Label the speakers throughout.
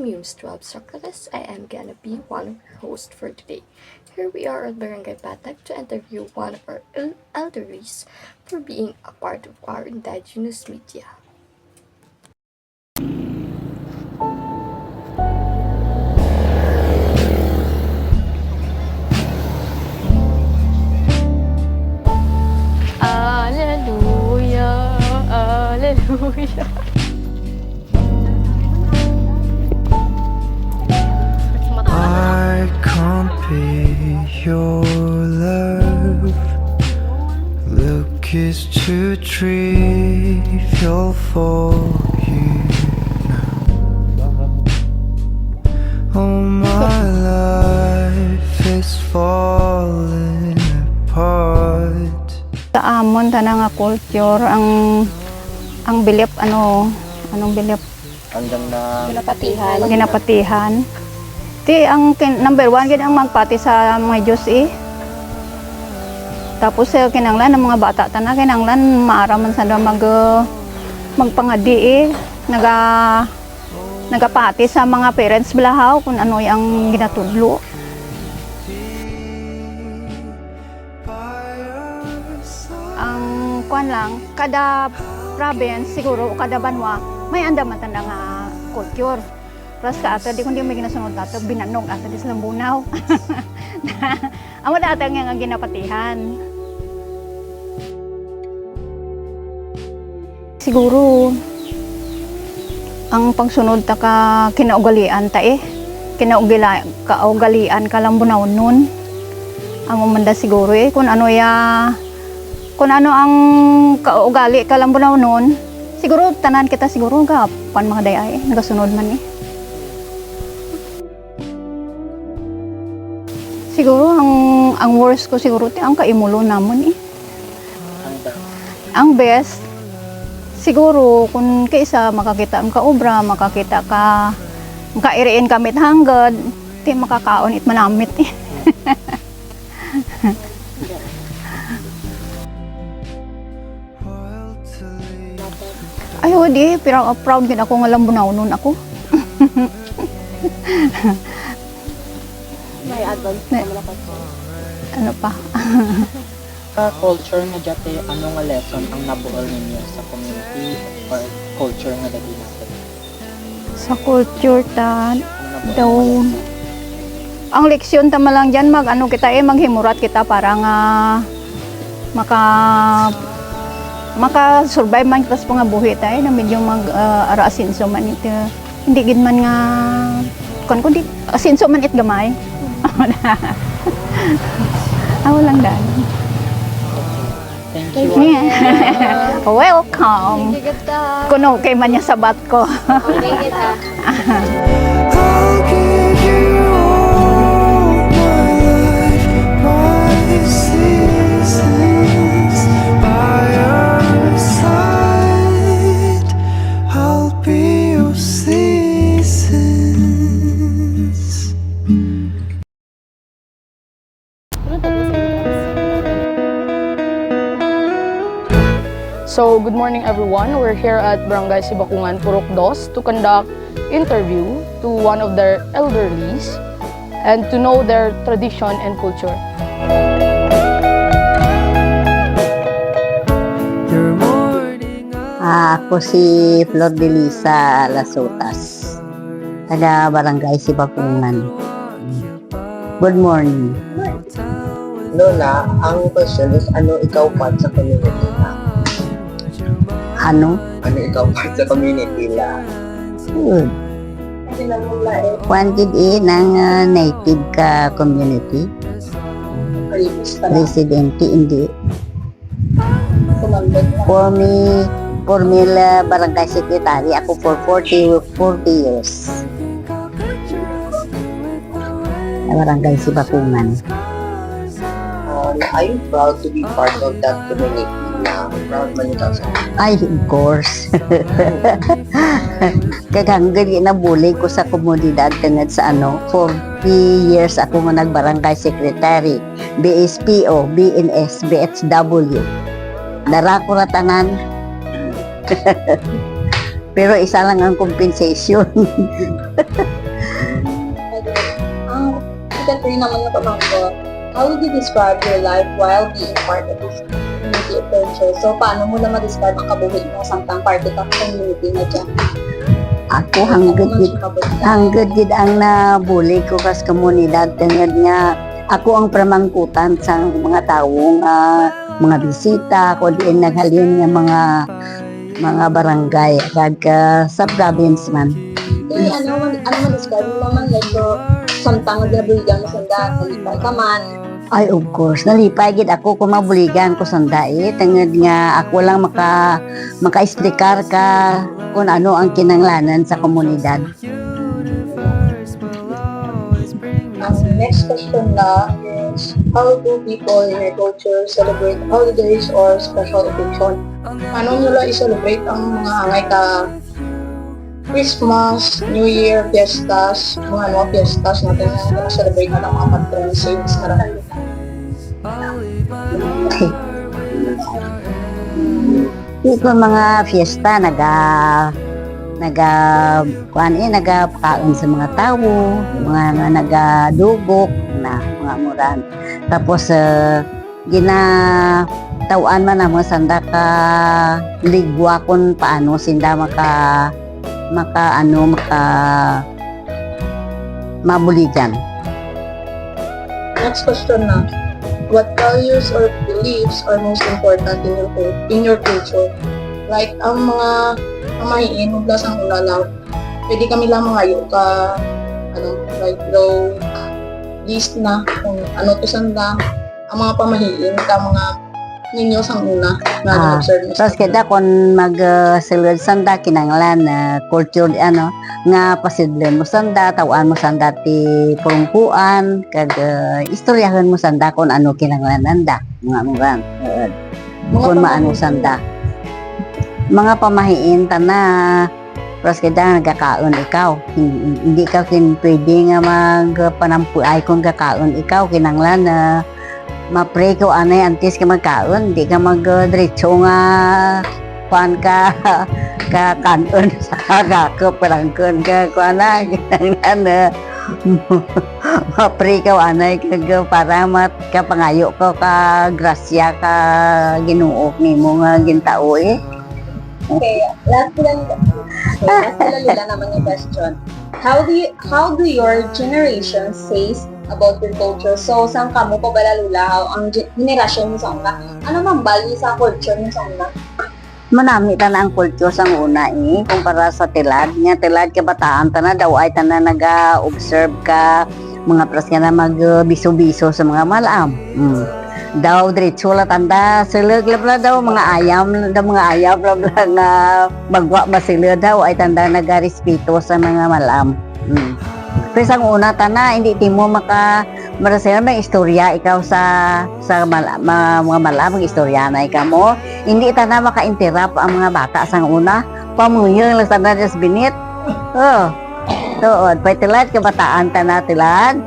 Speaker 1: Muse 12 Socrates. I am gonna be one of your hosts for today. Here we are at Barangay Patag to interview one of our elderlies for being a part of our indigenous media.
Speaker 2: Alleluia, alleluia.
Speaker 3: I can't be your love. Look is too trivial for you now. Oh, my life is falling apart.
Speaker 4: Sa amon tanang nga culture ang bilip anong bilip
Speaker 5: Hanggang na
Speaker 4: ginapatihan. Ti ang number 1 gid ang magpati sa mga Diyos Tapos kinanglan ng mga bata tanan kinanglan maara man sa magpangadi nagapati sa mga parents belahaw kung ano ang ginatudlo. Ang kuan lang kada province siguro o kada banwa may andaman tanda nga culture. Plus ka ato di kundi may ginasunod ato binanog ato di sa Lambunaw. Amo na ato nga ginapatihan. Siguro ang pagsunod ta ka kinaugalian ta kaugalian ka Lambunaw nun. Amo man da siguro kung ano ang kaugali ka Lambunaw nun. Siguro tanan kita siguro ka pan mga dayay nagasunod man Siguro ang worst ko siguro ang kaimulo namon Ang best siguro kung kaisa makakita ang kaobra, makakita ka makairiin kamit hanggad, ti makakaon it manamit Ayo di, pero proud gid ako nga Lambunaw nun ako.
Speaker 2: May advance na malakas ko.
Speaker 4: Ano pa?
Speaker 5: Sa culture nga dati, ano nga lesson ang nabuol ninyo sa community or culture nga dati natin?
Speaker 4: Sa culture ta
Speaker 5: Ano
Speaker 4: daw ang leksyon tama lang diyan maghimurat kita para nga maka-survive man kita sa pangabuhi tayo na medyo ara asinso man ito. Hindi gid man nga kundi asinso man it gamay. Ako lang dan.
Speaker 5: Thank you.
Speaker 4: Yeah. Welcome. Kuno kay man niya sabat ko.
Speaker 3: I'll give you all my life, my seasons by your side. I'll be your seasons.
Speaker 2: So, good morning everyone. We're here at Barangay Sibakungan, Purok 2 to conduct interview to one of their elderlies and to know their tradition and culture.
Speaker 3: Your morning
Speaker 6: Ako si Flor de Lisa Lasutas, taga Barangay Sibakungan. Good morning.
Speaker 7: Lola, ang question is ano ikaw part sa community na?
Speaker 6: Ano?
Speaker 7: Ano ikaw part sa community na?
Speaker 6: Good. Wanted ng native ka community. Residente, hindi. For me, barangay secretary, ako for 40 years. Barangay Sibakungan.
Speaker 7: Are you proud to be part of that community na? Proud man ikaw sa
Speaker 6: Ay, of course. Kaganggan nabuli ko sa komunidad tungod sa 40 years ako nga nagbarangay secretary, BSPO, BNS, BHW. Dara ko na tanan. Pero isa lang ang compensation.
Speaker 8: Ang secretary naman na tanong ko, how would you describe your life while being part of this community of culture? So, paano mo na ma-describe ang kabuhi mo samtang part of community na dyan?
Speaker 6: Ako hanggad gid ang nabuli ko kas komunidad tungod nga ako ang pramangkutan sa mga tawo nga mga bisita ko diin naghalin nga mga barangay kag sa province man.
Speaker 8: Kaya ano mo describe mo man like so, samtang ginabuligan mo sanda, nalipay ka man.
Speaker 6: Ay, of course. Nalipay gid ako kung mabuligan ko sandai. Tungod nga ako lang maka-explicar ka kung ano ang kinanglanan sa komunidad.
Speaker 8: Next question na is, how do people in your culture celebrate holidays or special occasion? Paano nila i-celebrate ang mga angay ka Christmas, New Year, fiestas, mga fiestas natin na celebrate na ng mga patrons sa karamihan.
Speaker 6: Ito mga fiesta nagapakaon sa mga tao, mga nagadugok na mga muran. Tapos ginatawaan man ang mga sanda ka ligwa kung paano sinda mabuligan.
Speaker 8: Next question na. What values or beliefs are most important in your culture? Like, ang mga pamahiin, mula sa ulalaw, pwede kami lang mangayo ka, like, draw list na kung ano to sanda, ang mga pamahiin, ka mga ninyo sang una na observe mo.
Speaker 6: Tapos kita kung mag-silid sanda kinanglan culture nga pasidlen mo sanda, tawaan mo sanda ti purungkuan, kag istoryahan mo sanda kung ano kinanglan nanda, mga muran. Kung maano sanda. Mga pamahiin na tapos kita nagkakaon ikaw. Hindi ka pwede nga magpanampuay kung kakaon ikaw, kinanglan ma-pray ko anay antes ka magkaon, di ka mag-diretso nga kuan ka kanon sa kakapalangkon ka kuana kinanglan ma-pray ka anay kag para makapangayo ko ka grasya ka Ginoo nimo nga gintao
Speaker 8: Okay, last lang Lula naman yung question. How do your generation says about your culture? So, saan ka mo pa balalula ang generasyon mo sa una? Ano mang value sa culture mo sa una?
Speaker 6: Manami ta na ang kultur sa una kumpara sa tilad. Nga tilad kabataan ta na daw ay ta na naga-observe ka mga pras nga na magbiso-biso sa mga malam. Daw diretso la tanda silag la daw mga ayam bla nga bagwa masilid daw ay tanda nagarespeto sa mga malam. Pero sa una tana hindi timo marasel may istorya ikaw sa mga malam istorya na ikaw mo hindi tana maka-interrupt ang mga bata sa una pamuyang lang tanda just binit. Tuod, pay tilad kabataan tana tilad.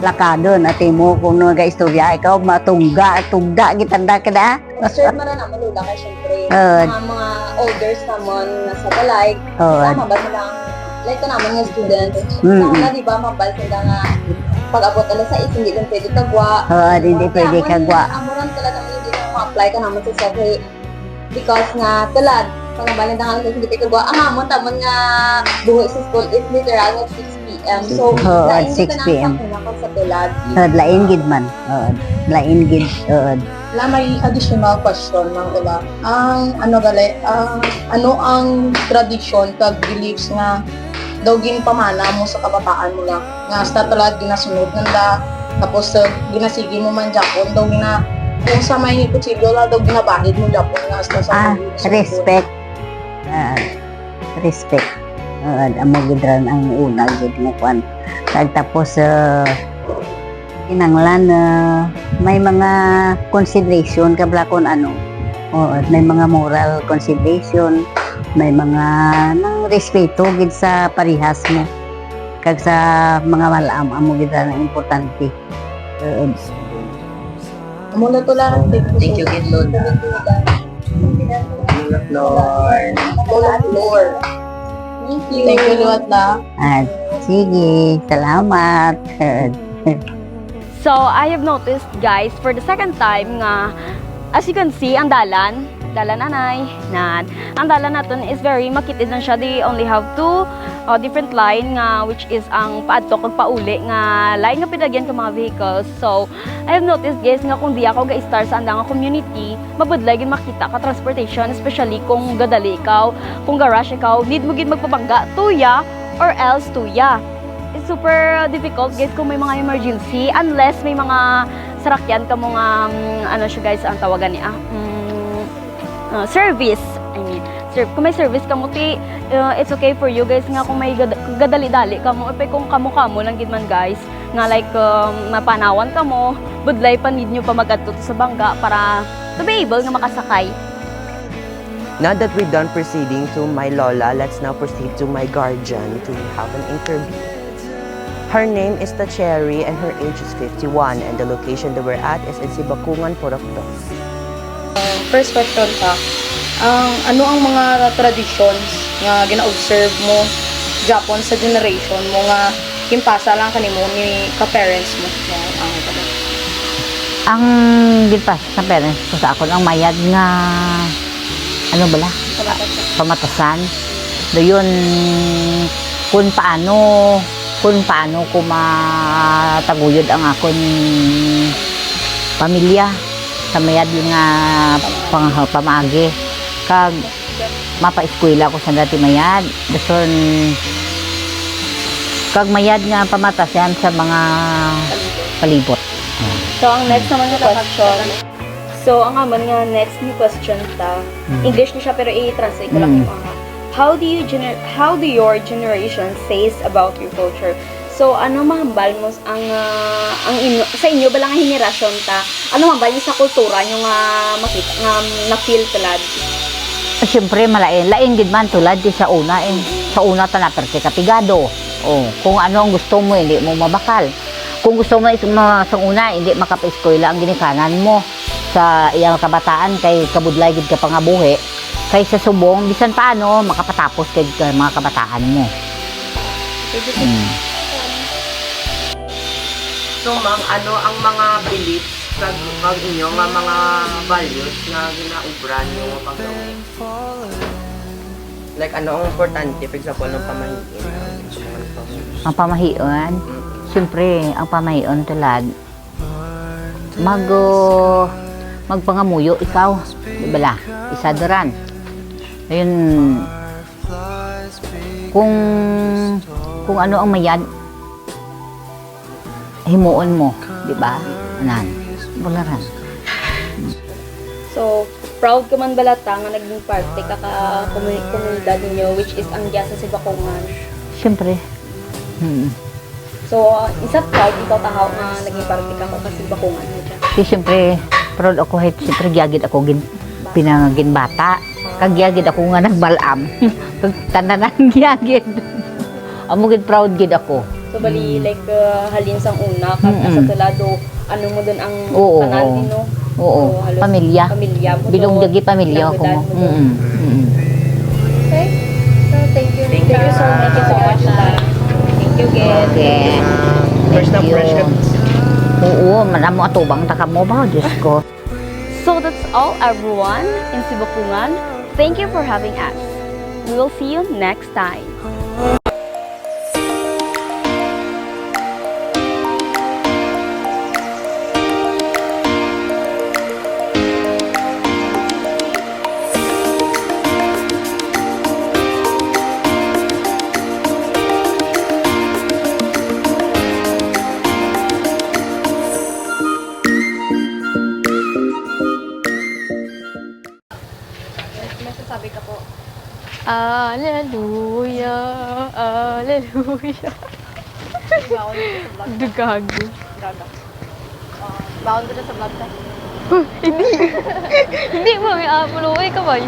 Speaker 6: Lakadon at mo kung naga-istorya ikaw matungga gitanda ka na.
Speaker 8: Observe mo na naman lula kay syempre mga elders naman nasa balay. Tama ba sila? Like naman yung student. Tama na diba mabal sila nga pag-abot ala sa hindi lang pwede kagwa.
Speaker 6: Hindi pwede kagwa.
Speaker 8: Amuran talaga naman hindi na ma-apply ka naman sa survey because nga tulad pagkabalin na nga hindi pwede kagwa. Ang amon tamon nga buhay sa school is literal at 6 p.m. So,
Speaker 6: at 6 p.m.
Speaker 8: sa tulad.
Speaker 6: Lain gid man. Lain gid.
Speaker 8: Wala may additional question lang diba? Ang ano ang tradisyon kag beliefs nga daw ginpamana mo sa kabataan mo lang nga hasta tulad ginasunod nanda tapos ginasigi mo man Japon daw kung sa may posible daw ginabahid mo Japon nga hasta sa
Speaker 6: respect. Respect. Amo gidran ang una gid nga kwan. Tapos kinanglan may mga consideration kabla kon ano. May mga moral consideration, may mga nang respeto gid sa parihas mo. Kag sa mga malam amo gidran ang importante.
Speaker 8: Amo na to lang.
Speaker 7: Thank you, Lord.
Speaker 8: Lord. Thank you, Luwatla.
Speaker 6: At sige, salamat.
Speaker 9: So, I have noticed, guys, for the second time nga, as you can see, ang dalan nanay, ang dalan natin is very makitid na siya. They only have two different line nga, which is ang paadtok ug pauli nga line nga pinagyan ka mga vehicles. So, I have noticed, guys, nga kung di ako ga-star sa andang community, mabudlay gid makita ka transportation, especially kung gadali ikaw, kung garage ikaw, need mo gid magpabangga tuya or else tuya. It's super difficult, guys, kung may mga emergency, unless may mga sarakyan ka mga ano siya, guys, ang tawagan niya service. I mean, kung may service ka mo, it's okay for you, guys, nga kung may gadali-dali ka mo, kung kamo-kamo lang gid man, guys, nga like mapanawan ka mo, budlay pa need nyo pa mag-adto sa bangga para to be able nga makasakay.
Speaker 10: Now that we've done proceeding to my lola, let's now proceed to my guardian to have an interview. Her name is Cherry and her age is 51 and the location that we're at is in Sibakungan, Purok Dos.
Speaker 2: First question ta, ano ang mga traditions nga gina-observe mo Japon sa generation mo nga kimpasa lang kanimo ni ka-parents mo?
Speaker 6: Ang gipas sa parents ko sa akon ang mayad nga ano bala? Pamatasan. Dayon kung paano ko mataguyod ang akon pamilya sa mayad nga pamagi kag mapa-eskwela ko sa dati mayad dason kag mayad nga pamatasan sa mga palibot.
Speaker 9: So, ang next naman na question. So, ang aman nga next ni question ta. English na siya pero i-translate ko lang yung mga. How do your generation says about your culture? So, ano mahambal mo sa inyo balang henerasyon ta? Ano mahambal niyo sa kultura nyo nga makita nga na-feel tulad?
Speaker 6: Siyempre lain gid man tulad di sa una Sa una ta na kapigado. Kung ano ang gusto mo hindi mo mabakal. Kung gusto mo sa una hindi makapa-eskwela ang ginikanan mo sa iyang kabataan kay kabudlay gid ka pangabuhi. Kay sa subong bisan paano makapatapos kay mga kabataan mo.
Speaker 10: So, ma'am, ano ang mga beliefs kag inyo nga mga values nga ginaubran nyo paggawin? Like, ano ang importante, for example, ng pamahiin?
Speaker 6: Ang pamahion, siyempre, ang pamahion tulad, magpangamuyo ikaw, di ba la? Isa doran. Ayun, kung ano ang mayad, himuon mo, di ba? Bularan.
Speaker 9: So, proud ka man balata nga naging parte ka komunidad ninyo which is ang Gyasa Sibakungan.
Speaker 6: Siyempre.
Speaker 9: So, isa proud ikaw tahaw nga naging parte ka sa Sibakungan mo dyan.
Speaker 6: Siyempre, proud ako kahit siyempre gyagid ako pinangagin bata. Kagyagid ako nga nagbalam. Tananan gyagid. Amo gid proud gid ako.
Speaker 9: So, bali, like, halin sang una, kag nasa tulado, ano mo dun ang
Speaker 6: Oo,
Speaker 9: tanan din, no?
Speaker 6: Oo,
Speaker 9: So, halos
Speaker 6: pamilya.
Speaker 9: Pamilya mo.
Speaker 6: Bilong-dagi pamilya ko mo.
Speaker 9: Okay. So, thank you. Thank you so much. Thank you, Ged.
Speaker 6: Okay.
Speaker 10: Fresh na fresh ka.
Speaker 6: Oo, manamo atubang taka mo ba, Diyos ko.
Speaker 9: So, that's all, everyone, in Sibakungan. Thank you for having us. We will see you next time.
Speaker 2: Alleluia, alleluia. Dugago.
Speaker 4: Baon ko na sa vlog ka.
Speaker 2: Hindi mo, may apolo. Ay, kamay.